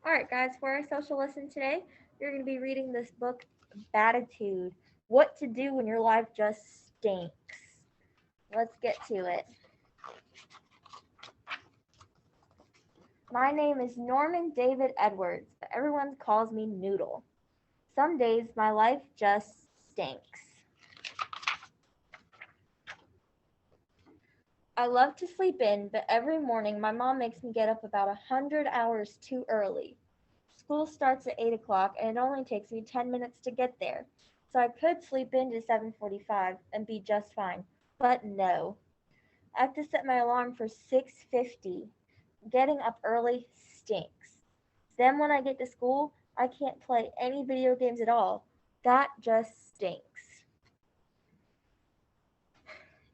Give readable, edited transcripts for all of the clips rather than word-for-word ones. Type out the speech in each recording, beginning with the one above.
All right, guys, for our social lesson today, you're going to be reading this book, Baditude, What to Do When Your Life Just Stinks. Let's get to it. My name is Norman David Edwards, but everyone calls me Noodle. Some days my life just stinks. I love to sleep in, but every morning my mom makes me get up about 100 hours too early. School starts at 8 o'clock and it only takes me 10 minutes to get there. So I could sleep in to 7:45 and be just fine. But no. I have to set my alarm for 6:50. Getting up early stinks. Then when I get to school, I can't play any video games at all. That just stinks.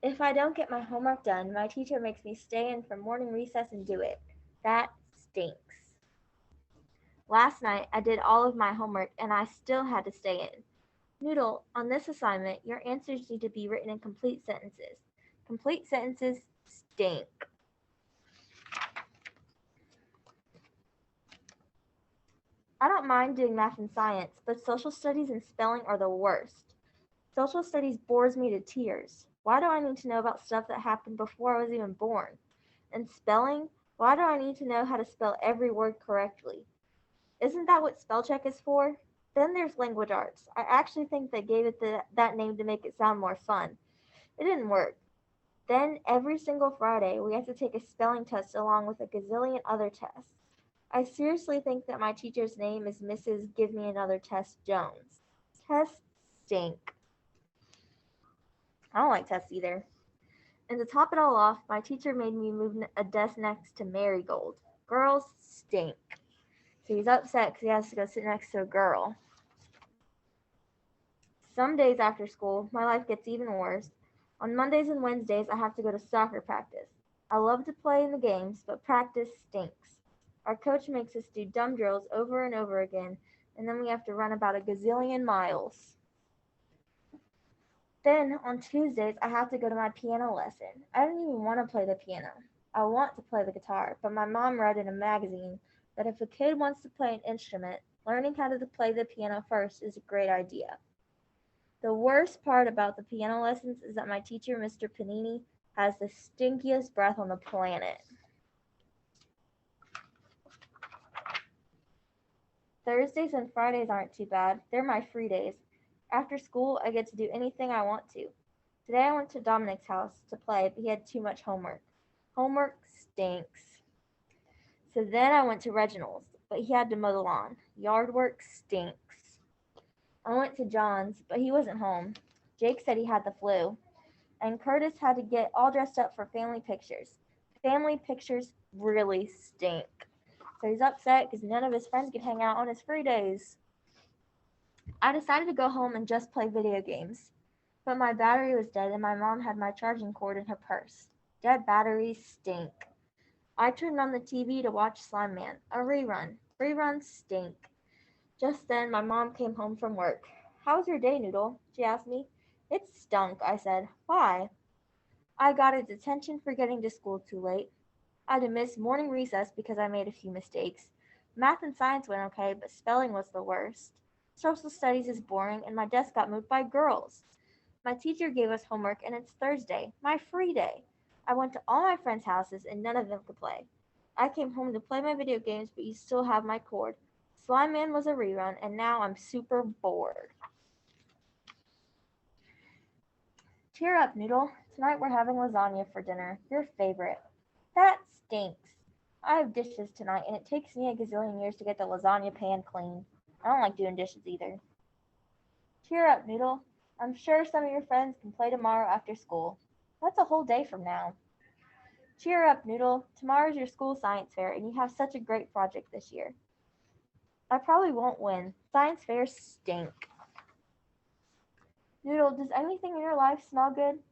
If I don't get my homework done, my teacher makes me stay in for morning recess and do it. That stinks. Last night I did all of my homework and I still had to stay in. Noodle, on this assignment, your answers need to be written in complete sentences. Complete sentences stink. I don't mind doing math and science, but social studies and spelling are the worst. Social studies bores me to tears. Why do I need to know about stuff that happened before I was even born? And spelling? Why do I need to know how to spell every word correctly? Isn't that what spell check is for? Then there's language arts. I actually think they gave it that name to make it sound more fun. It didn't work. Then every single Friday, we have to take a spelling test along with a gazillion other tests. I seriously think that my teacher's name is Mrs. Give Me Another Test Jones. Tests stink. I don't like tests either. And to top it all off, my teacher made me move a desk next to Marigold. Girls stink. So he's upset because he has to go sit next to a girl. Some days after school, my life gets even worse. On Mondays and Wednesdays, I have to go to soccer practice. I love to play in the games, but practice stinks. Our coach makes us do dumb drills over and over again, and then we have to run about a gazillion miles. Then on Tuesdays, I have to go to my piano lesson. I don't even want to play the piano. I want to play the guitar, but my mom read in a magazine that if a kid wants to play an instrument, learning how to play the piano first is a great idea. The worst part about the piano lessons is that my teacher, Mr. Panini, has the stinkiest breath on the planet. Thursdays and Fridays aren't too bad. They're my free days. After school, I get to do anything I want to. Today I went to Dominic's house to play, but he had too much homework. Homework stinks. So then I went to Reginald's, but he had to mow the lawn. Yard work stinks. I went to John's, but he wasn't home. Jake said he had the flu. And Curtis had to get all dressed up for family pictures. Family pictures really stink. So he's upset because none of his friends could hang out on his free days. I decided to go home and just play video games. But my battery was dead and my mom had my charging cord in her purse. Dead batteries stink. I turned on the TV to watch Slime Man, a rerun. Reruns stink. Just then my mom came home from work. "How was your day, Noodle?" she asked me. "It stunk," I said. "Why?" "I got a detention for getting to school too late. I had to miss morning recess because I made a few mistakes. Math and science went okay, but spelling was the worst. Social studies is boring and my desk got moved by girls. My teacher gave us homework and it's Thursday, my free day. I went to all my friends' houses and none of them could play. I came home to play my video games, but you still have my cord. Slime Man was a rerun and now I'm super bored." "Cheer up, Noodle. Tonight we're having lasagna for dinner, your favorite." "That stinks. I have dishes tonight and it takes me a gazillion years to get the lasagna pan clean. I don't like doing dishes either." "Cheer up, Noodle. I'm sure some of your friends can play tomorrow after school. That's a whole day from now." "Cheer up, Noodle. Tomorrow's your school science fair and you have such a great project this year." "I probably won't win. Science fairs stink." "Noodle, does anything in your life smell good?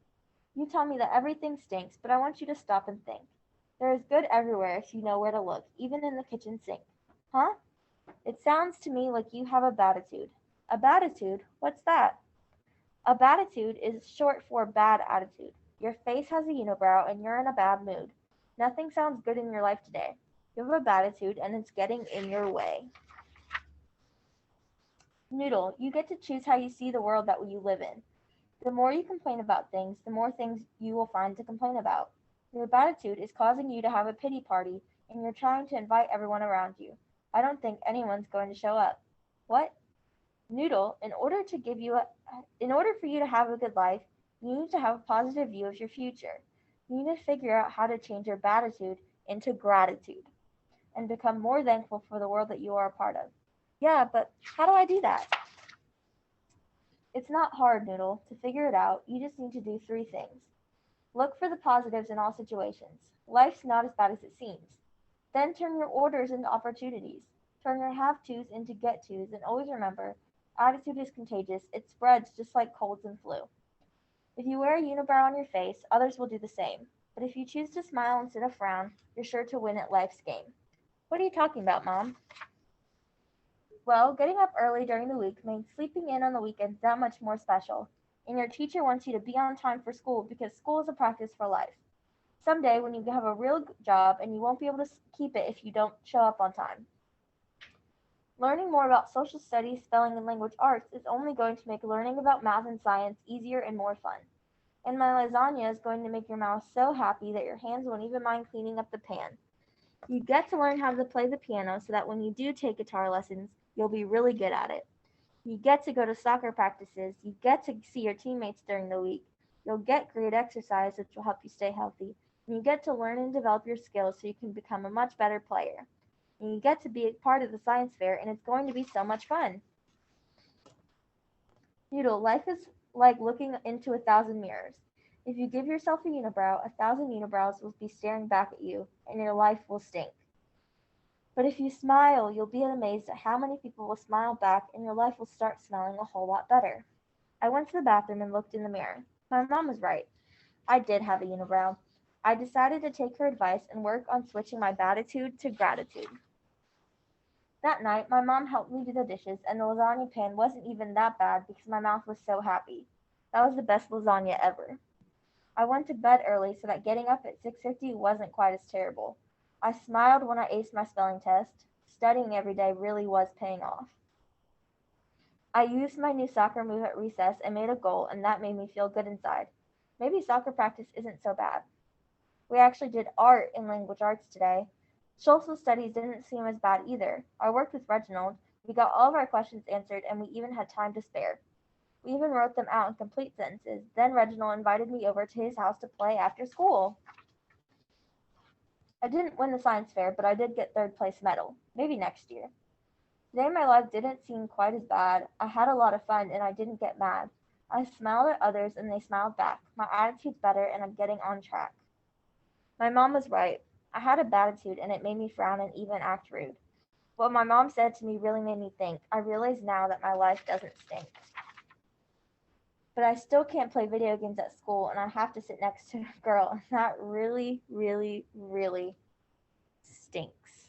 You tell me that everything stinks, but I want you to stop and think. There is good everywhere if you know where to look, even in the kitchen sink." "Huh? It sounds to me like you have a baditude." "A baditude? What's that?" "A baditude is short for bad attitude. Your face has a unibrow and you're in a bad mood. Nothing sounds good in your life today. You have a Baditude and it's getting in your way. Noodle, you get to choose how you see the world that you live in. The more you complain about things, the more things you will find to complain about. Your Baditude is causing you to have a pity party and you're trying to invite everyone around you. I don't think anyone's going to show up. What? Noodle, in order for you to have a good life, you need to have a positive view of your future. You need to figure out how to change your Baditude into gratitude and become more thankful for the world that you are a part of. Yeah, but how do I do that? It's not hard, Noodle. To figure it out, you just need to do three things. Look for the positives in all situations. Life's not as bad as it seems. Then turn your orders into opportunities. Turn your have tos into get tos, and always remember, attitude is contagious. It spreads just like colds and flu. If you wear a unibrow on your face, others will do the same. But if you choose to smile instead of frown, you're sure to win at life's game. What are you talking about, Mom? Well, getting up early during the week makes sleeping in on the weekends that much more special. And your teacher wants you to be on time for school because school is a practice for life. Someday, when you have a real job and you won't be able to keep it if you don't show up on time. Learning more about social studies, spelling, and language arts is only going to make learning about math and science easier and more fun. And my lasagna is going to make your mouth so happy that your hands won't even mind cleaning up the pan. You get to learn how to play the piano so that when you do take guitar lessons, you'll be really good at it. You get to go to soccer practices. You get to see your teammates during the week. You'll get great exercise, which will help you stay healthy. And you get to learn and develop your skills so you can become a much better player. And you get to be a part of the science fair, and it's going to be so much fun. Noodle, life is like looking into 1,000 mirrors. If you give yourself a unibrow, 1,000 unibrows will be staring back at you, and your life will stink. But if you smile, you'll be amazed at how many people will smile back, and your life will start smelling a whole lot better. I went to the bathroom and looked in the mirror. My mom was right. I did have a unibrow. I decided to take her advice and work on switching my Baditude to gratitude. That night, my mom helped me do the dishes, and the lasagna pan wasn't even that bad because my mouth was so happy. That was the best lasagna ever. I went to bed early so that getting up at 6:50 wasn't quite as terrible. I smiled when I aced my spelling test. Studying every day really was paying off. I used my new soccer move at recess and made a goal, and that made me feel good inside. Maybe soccer practice isn't so bad. We actually did art in language arts today. Social studies didn't seem as bad either. I worked with Reginald. We got all of our questions answered, and we even had time to spare. We even wrote them out in complete sentences. Then Reginald invited me over to his house to play after school. I didn't win the science fair, but I did get third place medal. Maybe next year. Today my life didn't seem quite as bad. I had a lot of fun and I didn't get mad. I smiled at others and they smiled back. My attitude's better and I'm getting on track. My mom was right. I had a bad attitude and it made me frown and even act rude. What my mom said to me really made me think. I realize now that my life doesn't stink. But I still can't play video games at school and I have to sit next to a girl, and that really, really, really stinks.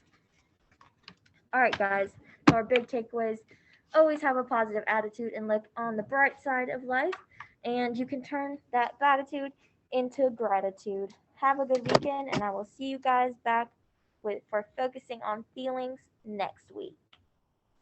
Alright, guys, so our big takeaways: always have a positive attitude and look on the bright side of life, and you can turn that gratitude into gratitude. Have a good weekend, and I will see you guys back for focusing on feelings next week.